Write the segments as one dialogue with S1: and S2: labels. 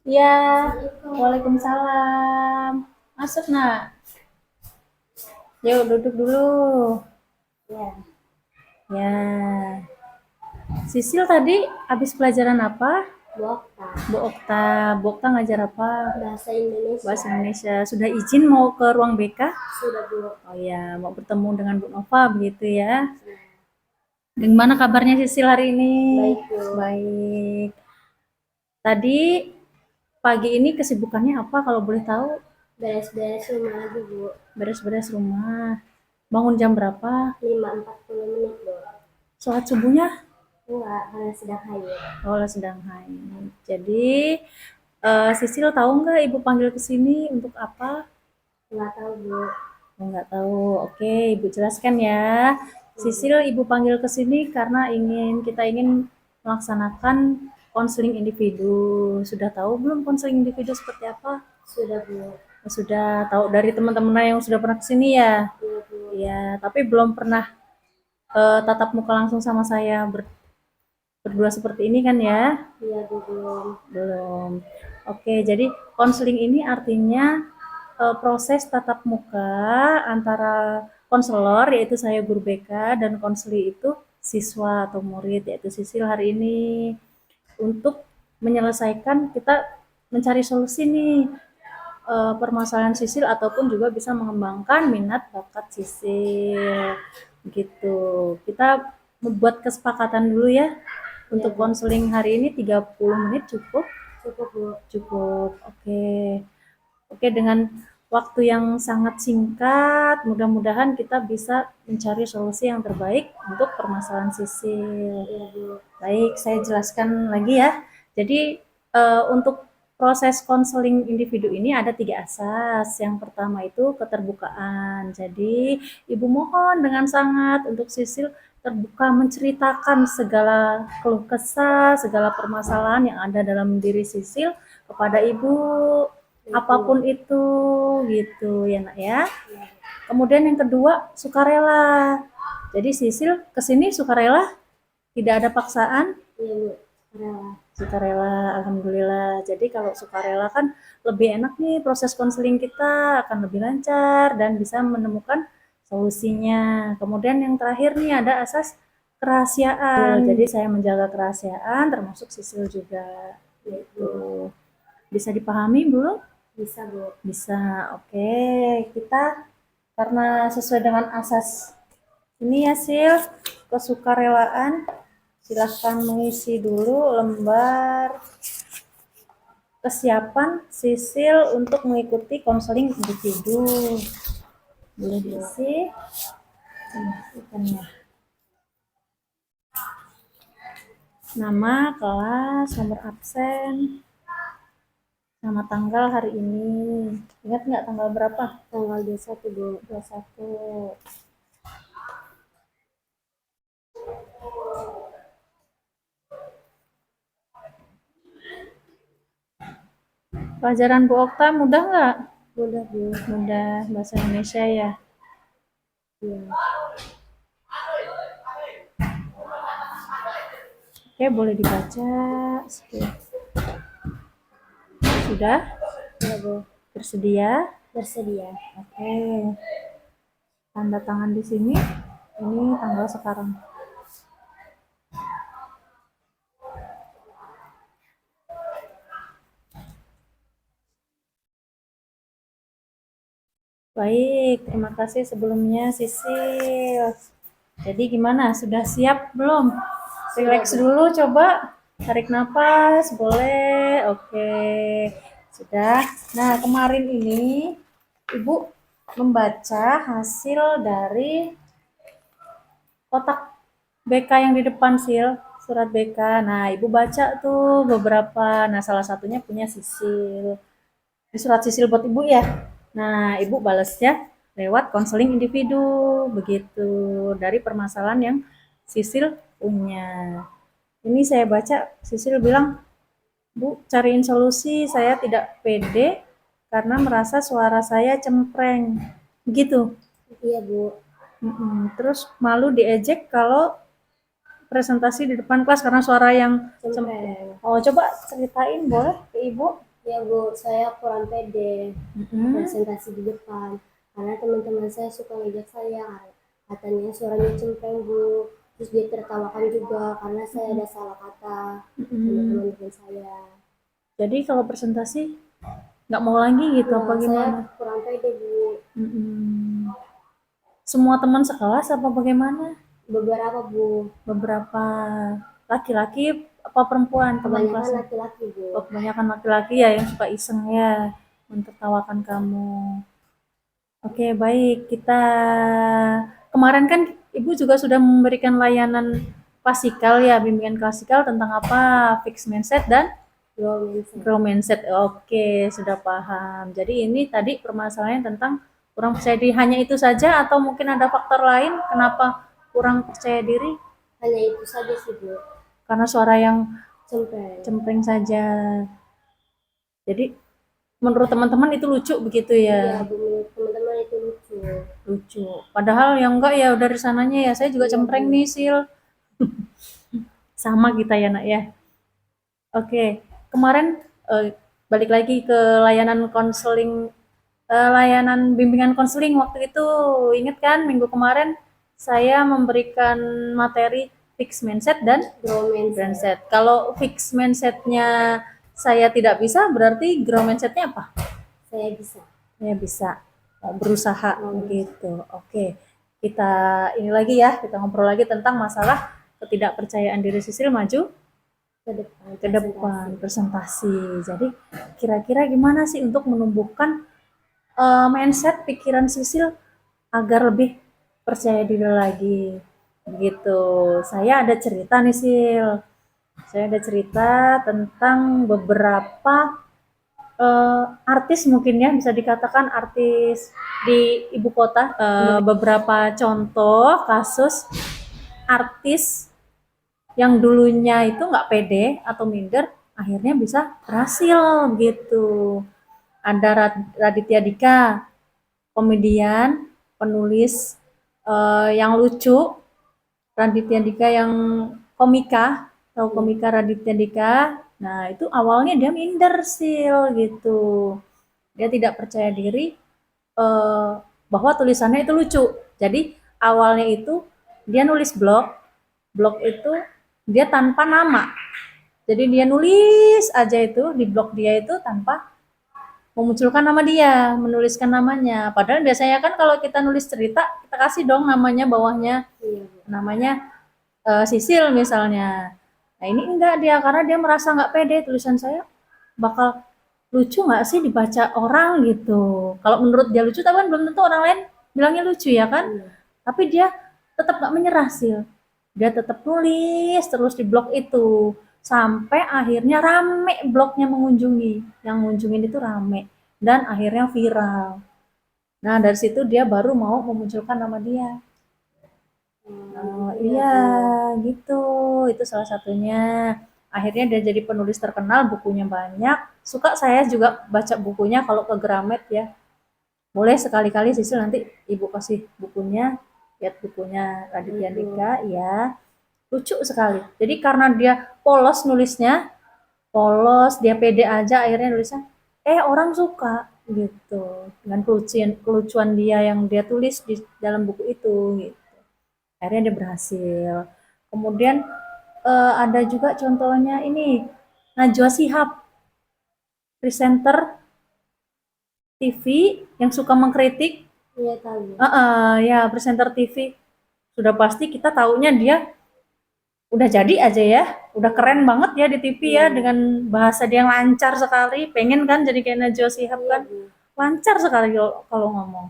S1: Iya, waalaikumsalam. Masuk, nak. Yuk, duduk dulu.
S2: Ya,
S1: Ya, Sisil tadi habis pelajaran apa?
S2: Bokta,
S1: Bu Okta ngajar apa?
S2: bahasa Indonesia.
S1: Bahasa Indonesia. Sudah izin mau ke ruang BK?
S2: Sudah Bu.
S1: Oh ya, mau bertemu dengan Bu Nova begitu ya. Gimana kabarnya Sisil hari ini?
S2: Baik Bu.
S1: Baik. Tadi pagi ini kesibukannya apa kalau boleh tahu?
S2: Beres-beres rumah lagi Bu.
S1: Beres-beres rumah. Bangun jam berapa?
S2: 5.40 Bu.
S1: Sholat subuhnya?
S2: Enggak, karena sedang haid.
S1: Oh, sedang haid. Jadi, Sisil tahu nggak ibu panggil ke sini untuk apa?
S2: Enggak tahu Bu.
S1: Oh, nggak tahu. Oke, ibu jelaskan ya. Sisil ibu panggil ke sini karena kita ingin melaksanakan konseling individu. Sudah tahu belum konseling individu seperti apa?
S2: Sudah Bu.
S1: Sudah tahu dari teman-teman yang sudah pernah ke sini ya?
S2: Iya Bu.
S1: Iya, tapi belum pernah tatap muka langsung sama saya berdua seperti ini kan ya?
S2: Iya Bu, belum.
S1: Belum. Oke, jadi konseling ini artinya proses tatap muka antara konselor yaitu saya guru BK dan konseli itu siswa atau murid yaitu Sisil hari ini untuk menyelesaikan kita mencari solusi nih permasalahan Sisil ataupun juga bisa mengembangkan minat bakat Sisil gitu. Kita membuat kesepakatan dulu ya untuk
S2: Ya,
S1: konseling hari ini 30 menit cukup.
S2: cukup Bu.
S1: Cukup. Oke. Oke, dengan waktu yang sangat singkat, mudah-mudahan kita bisa mencari solusi yang terbaik untuk permasalahan Sisil.
S2: Iya Bu.
S1: Baik, saya jelaskan lagi ya. Jadi untuk proses konseling individu ini ada 3 asas. Yang pertama itu keterbukaan. Jadi ibu mohon dengan sangat untuk Sisil terbuka menceritakan segala keluh kesah, segala permasalahan yang ada dalam diri Sisil kepada ibu, apapun itu gitu ya nak ya. Kemudian yang kedua sukarela. Jadi Sisil kesini sukarela, tidak ada paksaan.
S2: Iya Bu. Rela.
S1: Sukarela, alhamdulillah. Jadi kalau sukarela kan lebih enak nih proses konseling kita akan lebih lancar dan bisa menemukan solusinya. Kemudian yang terakhir nih ada asas kerahasiaan. Jadi saya menjaga kerahasiaan termasuk Sisil juga. Gitu. Bisa dipahami belum?
S2: Bisa Bu.
S1: Bisa. Oke, kita karena sesuai dengan asas ini ya Sil, kesukarelaan, silahkan mengisi dulu lembar kesiapan Sisil untuk mengikuti konseling individu. Boleh diisi. Nah, nama, kelas, nomor absen, nama tanggal hari ini. Ingat nggak tanggal berapa?
S2: Tanggal 21 Bu.
S1: 21. Pelajaran Bu Okta mudah nggak?
S2: Mudah Bu.
S1: Mudah, bahasa Indonesia ya.
S2: Iya.
S1: Oke, boleh dibaca. Sudah?
S2: Iya Bu.
S1: Bersedia?
S2: Bersedia.
S1: Oke. Tanda tangan di sini. Ini tanggal sekarang. Baik, terima kasih sebelumnya Sisil. Jadi gimana? Sudah siap belum? Relax dulu coba. Tarik nafas, boleh. Oke. Sudah. Nah, kemarin ini Ibu membaca hasil dari kotak BK yang di depan Sil, surat BK. Nah, Ibu baca tuh beberapa. Nah, salah satunya punya Sisil. Ini surat Sisil buat Ibu ya. Nah, Ibu balasnya lewat konseling individu, begitu. Dari permasalahan yang Sisil punya. Ini saya baca, Sisil bilang, Bu, cariin solusi, saya tidak pede karena merasa suara saya cempreng. Begitu.
S2: Iya Bu.
S1: Terus malu diejek kalau presentasi di depan kelas karena suara yang
S2: Cempreng.
S1: Oh, coba ceritain boleh ke Ibu?
S2: Ya Bu, saya kurang pede
S1: Mm-mm.
S2: presentasi di depan karena teman-teman saya suka ngejek saya, katanya suaranya cempreng Bu, terus dia tertawakan juga karena saya ada salah kata sama
S1: Mm-mm.
S2: teman-teman saya.
S1: Jadi kalau presentasi nggak mau lagi gitu
S2: Ya
S1: apa
S2: saya
S1: gimana?
S2: kurang pede Bu.
S1: Mm-mm. Semua teman sekelas apa bagaimana?
S2: Beberapa Bu,
S1: Beberapa laki-laki apa perempuan teman
S2: kebanyakan
S1: kelasnya?
S2: laki-laki Bu.
S1: Oh, kebanyakan laki-laki ya yang suka iseng ya mentertawakan kamu. Oke, baik. Kita kemarin kan Ibu juga sudah memberikan layanan klasikal ya, bimbingan klasikal tentang apa? Fixed mindset dan
S2: Grow mindset.
S1: grow mindset. Oke, sudah paham. Jadi ini tadi permasalahannya tentang kurang percaya diri. Hanya itu saja atau mungkin ada faktor lain kenapa kurang percaya diri?
S2: Hanya itu saja sih Bu,
S1: Karena suara yang
S2: cempreng.
S1: cempreng saja. Jadi menurut teman-teman itu lucu begitu
S2: Iya
S1: ya?
S2: Bu, menurut teman-teman itu lucu.
S1: Lucu. Padahal yang enggak ya dari sananya ya. Saya juga
S2: Iya
S1: cempreng
S2: Bu.
S1: nih, Sil. Sama kita ya, Nak ya. Oke. Kemarin balik lagi ke layanan konseling layanan bimbingan konseling waktu itu. Ingat kan minggu kemarin saya memberikan materi fixed mindset dan
S2: Grow mindset.
S1: mindset. Kalau fixed mindsetnya saya tidak bisa, berarti grow mindsetnya apa?
S2: Saya bisa.
S1: Saya bisa berusaha begitu. Oke, kita ini lagi ya, kita ngobrol lagi tentang masalah ketidakpercayaan diri Sisil maju ke depan presentasi. Jadi kira-kira gimana sih untuk menumbuhkan mindset pikiran Sisil agar lebih percaya diri lagi? Begitu. Saya ada cerita nih Sil. Saya ada cerita tentang beberapa artis mungkin ya bisa dikatakan artis di ibu kota. Beberapa contoh kasus artis yang dulunya itu nggak pede atau minder akhirnya bisa berhasil gitu. Ada Raditya Dika, komedian, penulis yang lucu. Raditya Dika yang komika, tahu komika Raditya Dika. Nah, itu awalnya dia minder sil gitu. Dia tidak percaya diri eh, bahwa tulisannya itu lucu. Jadi awalnya itu dia nulis blog itu dia tanpa nama. Jadi dia nulis aja itu di blog dia itu tanpa memunculkan nama dia, menuliskan namanya. Padahal biasanya kan kalau kita nulis cerita, kita kasih dong namanya bawahnya.
S2: Iya,
S1: Namanya Sisil misalnya. Nah ini enggak dia, karena dia merasa nggak pede tulisan saya bakal lucu nggak sih dibaca orang gitu. Kalau menurut dia lucu, tapi kan belum tentu orang lain bilangnya lucu ya kan.
S2: iya.
S1: Tapi dia tetap nggak menyerah sih. Dia tetap nulis terus di blog itu. Sampai akhirnya rame blognya mengunjungi. Yang mengunjungin itu rame. Dan akhirnya viral. Nah dari situ dia baru mau memunculkan nama dia. Oh, iya, gitu. Itu salah satunya. Akhirnya dia jadi penulis terkenal, bukunya banyak. Suka saya juga baca bukunya kalau ke Gramet ya. Boleh sekali-kali Sisil nanti Ibu kasih bukunya, lihat bukunya Raditya Dika, ya. Lucu sekali. Jadi karena dia polos nulisnya, polos, dia pede aja akhirnya nulisnya, orang suka gitu. Dengan kelucuan, kelucuan dia yang dia tulis di dalam buku itu gitu. Akhirnya dia berhasil. Kemudian ada juga contohnya ini Najwa Shihab, presenter TV yang suka mengkritik.
S2: Iya tahu.
S1: Ya presenter TV sudah pasti kita taunya dia udah jadi aja ya, udah keren banget ya di TV ya dengan bahasa dia yang lancar sekali. Pengen kan jadi kayak Najwa Shihab kan, lancar sekali kalau ngomong.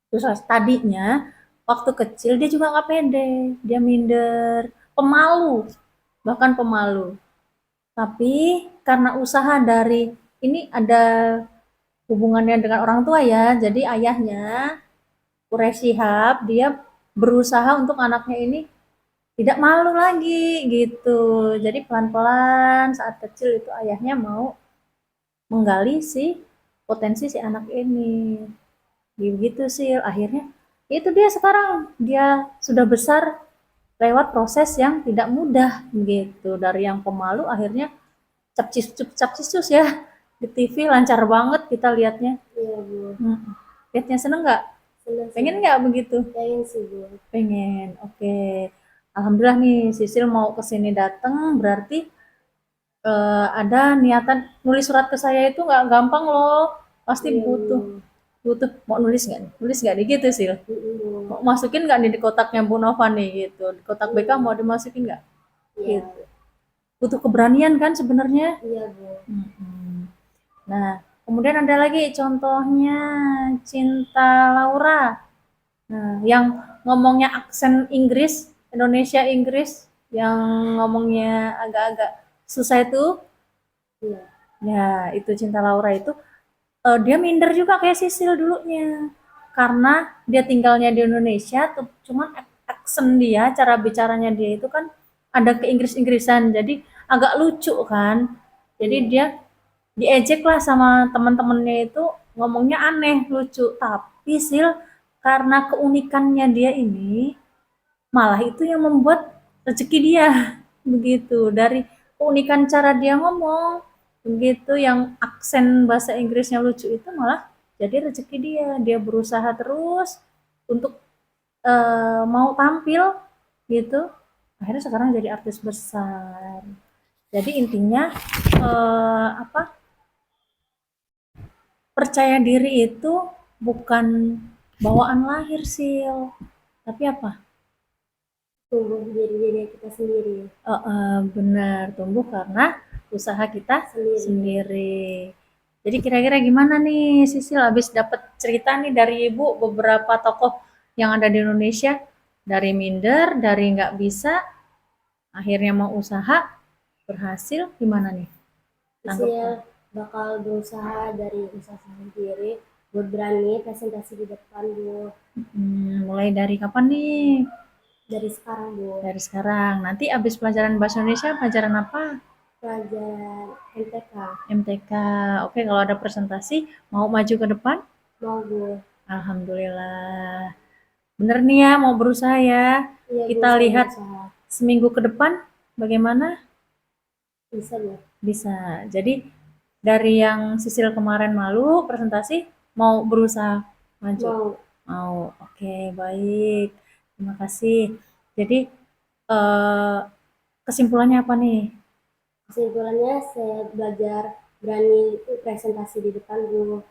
S1: Terus tadinya waktu kecil dia juga nggak pede, dia minder, pemalu, bahkan pemalu. Tapi karena usaha dari ini ada hubungannya dengan orang tua ya, jadi ayahnya Quraish Shihab dia berusaha untuk anaknya ini tidak malu lagi gitu. Jadi pelan-pelan saat kecil itu ayahnya mau menggali si potensi si anak ini. Begitu sih akhirnya itu dia sekarang dia sudah besar lewat proses yang tidak mudah gitu dari yang pemalu akhirnya capcis ya Di TV lancar banget kita lihatnya.
S2: Iya Bu,
S1: Lihatnya seneng nggak?
S2: senang sih
S1: Pengen
S2: Bu.
S1: nggak begitu?
S2: Pengen sih Bu.
S1: Pengen. Oke. Alhamdulillah nih Sisil mau ke sini datang berarti ada niatan nulis surat ke saya itu nggak gampang loh. Pasti
S2: Iya
S1: butuh
S2: Bu.
S1: butuh mau nulis nggak nih? Nulis nggak nih gitu sih?
S2: Bu.
S1: Mau masukin nggak nih di kotaknya Bu Nova nih gitu? Di kotak BK
S2: Iya,
S1: mau dimasukin nggak?
S2: iya,
S1: Gitu. Butuh keberanian kan sebenarnya.
S2: iya Bu.
S1: Mm-mm. Nah, kemudian ada lagi contohnya Cinta Laura. Nah, yang ngomongnya aksen Inggris, Indonesia Inggris, yang ngomongnya agak-agak susah itu,
S2: Iya.
S1: ya itu Cinta Laura itu dia minder juga kayak Sisil dulunya. Karena dia tinggalnya di Indonesia, tuh, cuman aksen dia, cara bicaranya dia itu kan ada ke Inggris-Inggrisan, jadi agak lucu kan. Jadi
S2: Iya.
S1: dia diejek lah sama teman-temannya itu ngomongnya aneh, lucu. Tapi Sil, karena keunikannya dia ini, malah itu yang membuat rezeki dia. Begitu, dari keunikan cara dia ngomong, begitu yang aksen bahasa Inggrisnya lucu itu malah jadi rezeki dia. Dia berusaha terus untuk mau tampil gitu. Akhirnya sekarang jadi artis besar. Jadi intinya apa? Percaya diri itu bukan bawaan lahir Sil, tapi apa?
S2: Tumbuh jadi diri kita sendiri.
S1: Benar, tumbuh karena usaha kita
S2: Sendiri.
S1: sendiri. Jadi kira-kira gimana nih Sisil habis dapat cerita nih dari Ibu beberapa tokoh yang ada di Indonesia, dari minder, dari nggak bisa, akhirnya mau usaha, berhasil, gimana nih
S2: Saya
S1: tanggapan?
S2: bakal berusaha dari usaha sendiri buat berani presentasi di depan Bu.
S1: Mulai dari kapan nih?
S2: Dari sekarang Bu.
S1: Dari sekarang. Nanti habis pelajaran bahasa Indonesia, pelajaran apa?
S2: Pelajaran MTK.
S1: MTK. Oke, kalau ada presentasi, mau maju ke depan?
S2: Mau Bu.
S1: Alhamdulillah. Bener nih ya, mau berusaha ya.
S2: Iya Bu,
S1: Kita
S2: saya
S1: lihat
S2: berusaha.
S1: seminggu ke depan bagaimana
S2: Bisa Bu.
S1: bisa. Jadi dari yang Sisil kemarin malu presentasi, mau berusaha maju.
S2: Mau.
S1: Mau. Oke, baik. Terima kasih. Jadi kesimpulannya apa nih?
S2: Kesimpulannya saya belajar berani presentasi di depan Bu.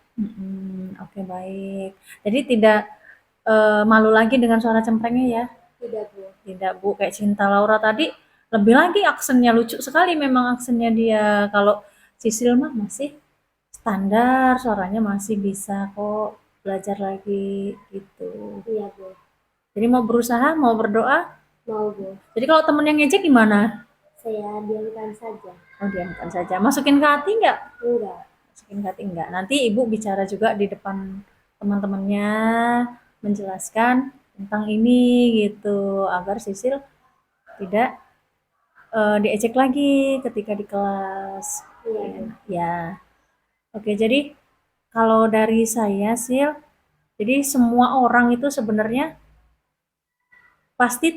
S1: Oke, baik. Jadi tidak malu lagi dengan suara cemprengnya ya?
S2: Tidak Bu.
S1: Tidak Bu, kayak Cinta Laura tadi lebih lagi aksennya lucu sekali memang aksennya dia. Kalau Sisil mah masih standar, suaranya masih bisa kok belajar lagi gitu.
S2: Iya Bu.
S1: Jadi mau berusaha, mau berdoa.
S2: Mau Bu.
S1: Jadi kalau temen yang ngejek gimana?
S2: Saya diamkan saja.
S1: Oh diamkan saja. Masukin ke hati nggak?
S2: Enggak.
S1: Masukin ke hati nggak. Nanti ibu bicara juga di depan teman-temannya, menjelaskan tentang ini gitu, agar Sisil tidak diejek lagi ketika di kelas.
S2: Iya Bu.
S1: Ya, oke. Jadi kalau dari saya Sil, jadi semua orang itu sebenarnya pasti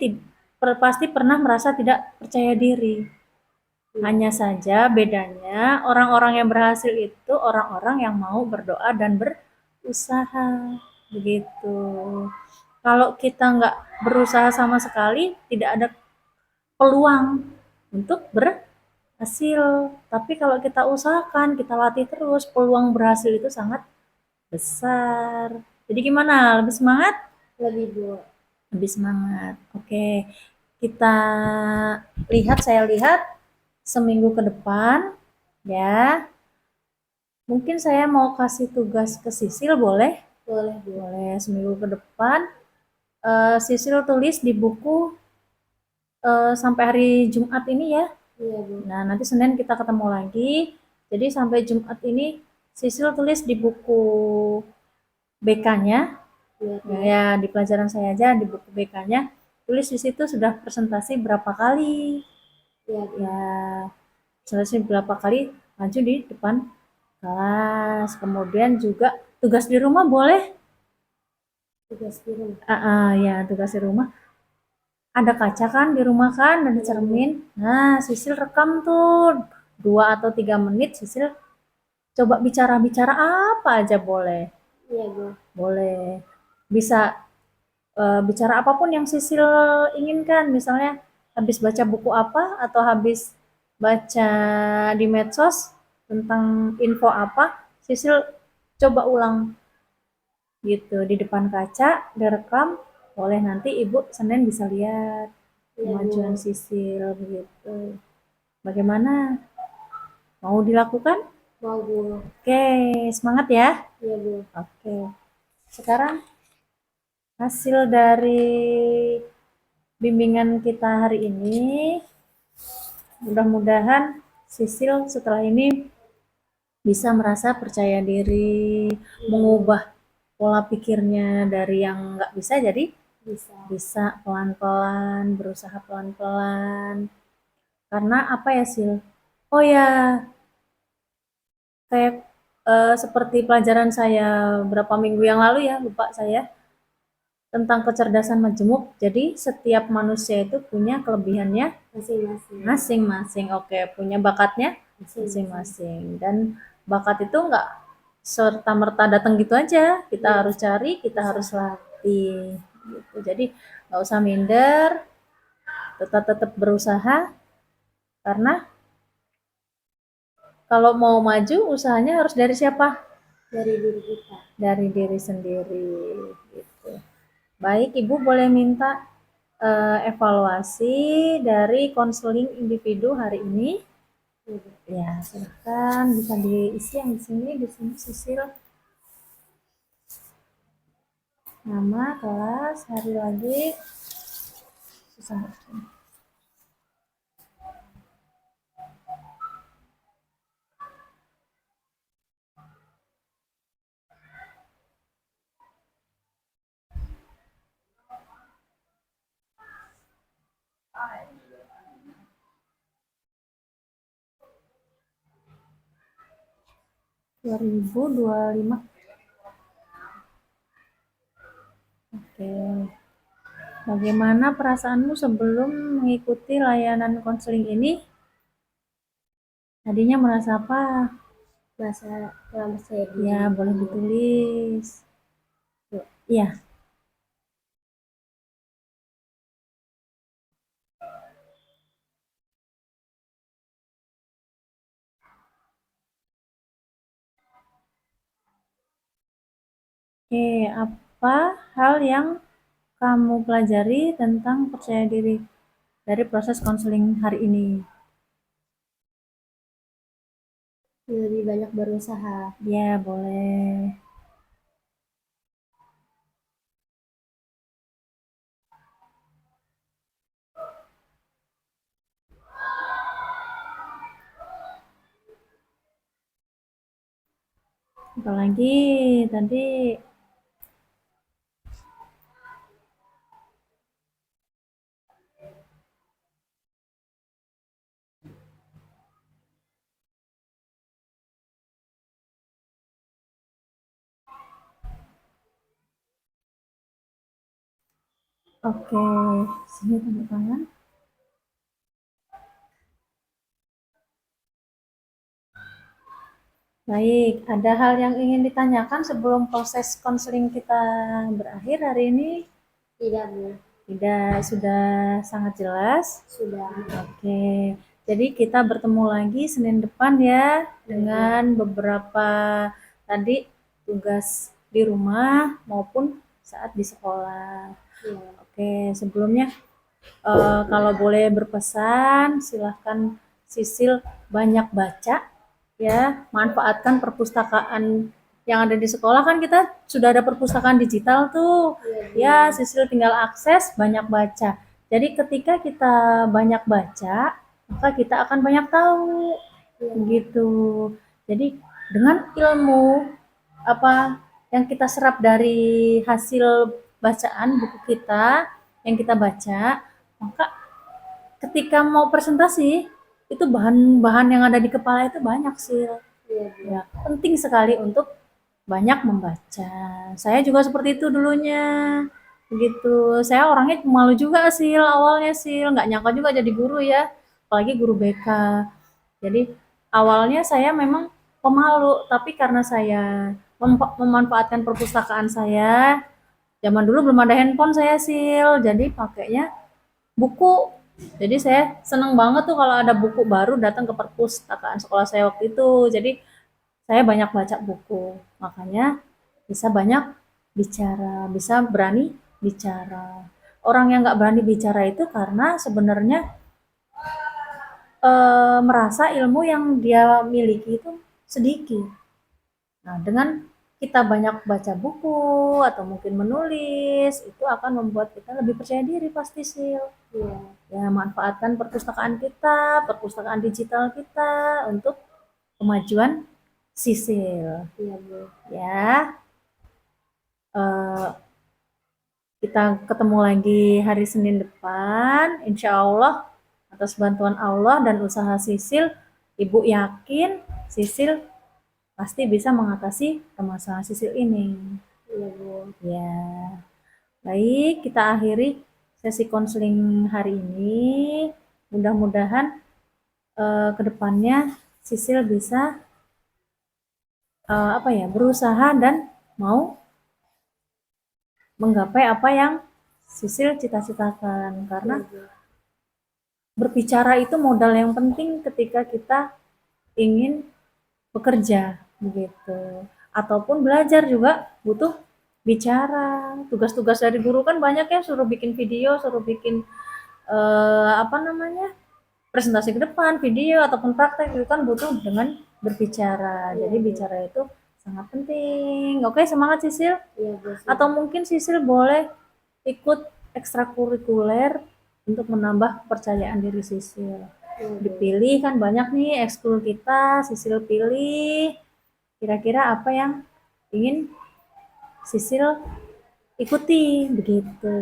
S1: pasti pernah merasa tidak percaya diri.
S2: Iya.
S1: Hanya saja bedanya orang-orang yang berhasil itu orang-orang yang mau berdoa dan berusaha. Begitu. Kalau kita nggak berusaha sama sekali, tidak ada peluang untuk berhasil. Tapi kalau kita usahakan, kita latih terus, peluang berhasil itu sangat besar. Jadi gimana? Lebih semangat?
S2: Lebih Bu.
S1: Lebih semangat. Oke. Kita lihat, saya lihat seminggu ke depan ya. Mungkin saya mau kasih tugas ke Sisil, boleh?
S2: Boleh Bu.
S1: Boleh, seminggu ke depan Sisil tulis di buku sampai hari Jumat ini ya.
S2: Iya Bu.
S1: Nah, nanti Senin kita ketemu lagi. Jadi sampai Jumat ini Sisil tulis di buku BK-nya,
S2: Iya Bu.
S1: ya di pelajaran saya aja di buku BK-nya, tulis di situ sudah presentasi berapa kali.
S2: Iya Bu.
S1: Ya, presentasi berapa kali maju di depan kelas. Kemudian juga tugas di rumah boleh?
S2: Tugas di rumah.
S1: Ya, tugas di rumah. Ada kaca kan di rumah kan, ada cermin. Nah, Sisil rekam tuh 2 atau 3 menit Sisil coba bicara-bicara apa aja boleh.
S2: Iya, Bu.
S1: Boleh. Bisa bicara apapun yang Sisil inginkan. Misalnya habis baca buku apa atau habis baca di medsos tentang info apa, Sisil coba ulang gitu di depan kaca, direkam, boleh nanti Ibu Senin bisa lihat
S2: Iya,
S1: kemajuan
S2: Bu.
S1: Sisil begitu. Bagaimana? Mau dilakukan?
S2: Mau, Bu.
S1: Oke, semangat ya.
S2: Iya, Bu.
S1: Oke. Sekarang hasil dari bimbingan kita hari ini, mudah-mudahan Sisil setelah ini bisa merasa percaya diri, mengubah pola pikirnya dari yang nggak bisa jadi
S2: Bisa.
S1: bisa pelan-pelan, berusaha pelan-pelan. Karena apa ya, Sil? Oh ya, kayak seperti pelajaran saya berapa minggu yang lalu ya, lupa saya, tentang kecerdasan majemuk. Jadi setiap manusia itu punya kelebihannya
S2: Masing-masing.
S1: masing-masing. Oke, punya bakatnya
S2: Masing-masing.
S1: masing-masing. Dan bakat itu nggak serta merta datang gitu aja. Kita harus cari, kita harus latih. Gitu. Jadi nggak usah minder, tetap berusaha. Karena kalau mau maju, usahanya harus dari siapa?
S2: Dari diri kita.
S1: Dari diri sendiri. Gitu. Baik, Ibu boleh minta evaluasi dari konseling individu hari ini. Ya, silahkan bisa diisi yang di sini Sisil. Nama, kelas, hari lagi. Susah. 2025. Oke. Bagaimana perasaanmu sebelum mengikuti layanan konseling ini? Tadinya merasa apa?
S2: Merasa kurang percaya diri.
S1: Ya, boleh ditulis. Iya. Oke, apa hal yang kamu pelajari tentang percaya diri dari proses konseling hari ini?
S2: Lebih banyak berusaha.
S1: Ya, boleh. Apalagi tadi oke, sini tanda tangan. Baik, ada hal yang ingin ditanyakan sebelum proses konseling kita berakhir hari ini?
S2: Tidak, Bu.
S1: Tidak, sudah sangat jelas.
S2: Sudah.
S1: Oke, jadi kita bertemu lagi Senin depan ya dengan beberapa tadi tugas di rumah maupun saat di sekolah.
S2: Iya.
S1: Oke, sebelumnya kalau boleh berpesan, silahkan Sisil banyak baca ya, manfaatkan perpustakaan yang ada di sekolah. Kan kita sudah ada perpustakaan digital tuh ya, Sisil tinggal akses, banyak baca. Jadi ketika kita banyak baca, maka kita akan banyak tahu gitu. Jadi dengan ilmu apa yang kita serap dari hasil bacaan buku kita yang kita baca, maka ketika mau presentasi itu bahan-bahan yang ada di kepala itu banyak sih. Ya, penting sekali untuk banyak membaca. Saya juga seperti itu dulunya. Begitu. Saya orangnya malu juga sih awalnya sih, nggak nyangka juga jadi guru ya, apalagi guru BK. Jadi awalnya saya memang pemalu, tapi karena saya memanfaatkan perpustakaan saya, zaman dulu belum ada handphone saya Sil, jadi pakainya buku. Jadi saya seneng banget tuh kalau ada buku baru datang ke perpustakaan sekolah saya waktu itu. Jadi saya banyak baca buku, makanya bisa banyak bicara, bisa berani bicara. Orang yang nggak berani bicara itu karena sebenarnya merasa ilmu yang dia miliki itu sedikit. Nah, dengan kita banyak baca buku atau mungkin menulis, itu akan membuat kita lebih percaya diri pasti sih.
S2: Iya,
S1: Ya, manfaatkan perpustakaan kita, perpustakaan digital kita untuk kemajuan Sisil.
S2: iya Bu.
S1: Ya, eh, kita ketemu lagi hari Senin depan, insya Allah atas bantuan Allah dan usaha Sisil, Ibu yakin Sisil pasti bisa mengatasi permasalahan Sisil ini.
S2: Iya Bu.
S1: Ya, baik, kita akhiri sesi konseling hari ini. Mudah-mudahan kedepannya Sisil bisa berusaha dan mau menggapai apa yang Sisil cita-citakan. Karena
S2: Iya Bu.
S1: berbicara itu modal yang penting ketika kita ingin bekerja begitu. Ataupun belajar juga butuh bicara. Tugas-tugas dari guru kan banyak ya, suruh bikin video, suruh bikin presentasi ke depan, video ataupun praktek itu kan butuh dengan berbicara.
S2: Iya
S1: Jadi
S2: Bu.
S1: bicara itu sangat penting. Oke, semangat Sisil.
S2: Iya Bu.
S1: Atau mungkin Sisil boleh ikut ekstrakurikuler untuk menambah kepercayaan diri Sisil.
S2: Iya Bu.
S1: Dipilih kan banyak nih ekskul kita, Sisil pilih kira-kira apa yang ingin Sisil ikuti begitu.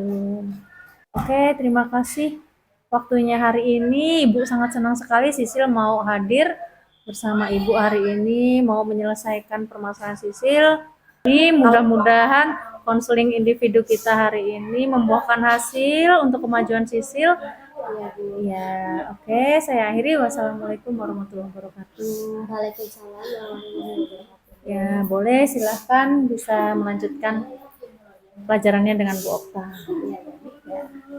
S1: Oke, terima kasih waktunya hari ini. Ibu sangat senang sekali Sisil mau hadir bersama Ibu hari ini, mau menyelesaikan permasalahan Sisil. Jadi mudah-mudahan konseling individu kita hari ini membuahkan hasil untuk kemajuan Sisil.
S2: Iya Bu.
S1: Ya, oke, saya akhiri. Wassalamualaikum warahmatullahi wabarakatuh.
S2: Waalaikumsalam warahmatullahi wabarakatuh.
S1: Ya, boleh silahkan bisa melanjutkan pelajarannya dengan Bu Okta.
S2: Iya Bu.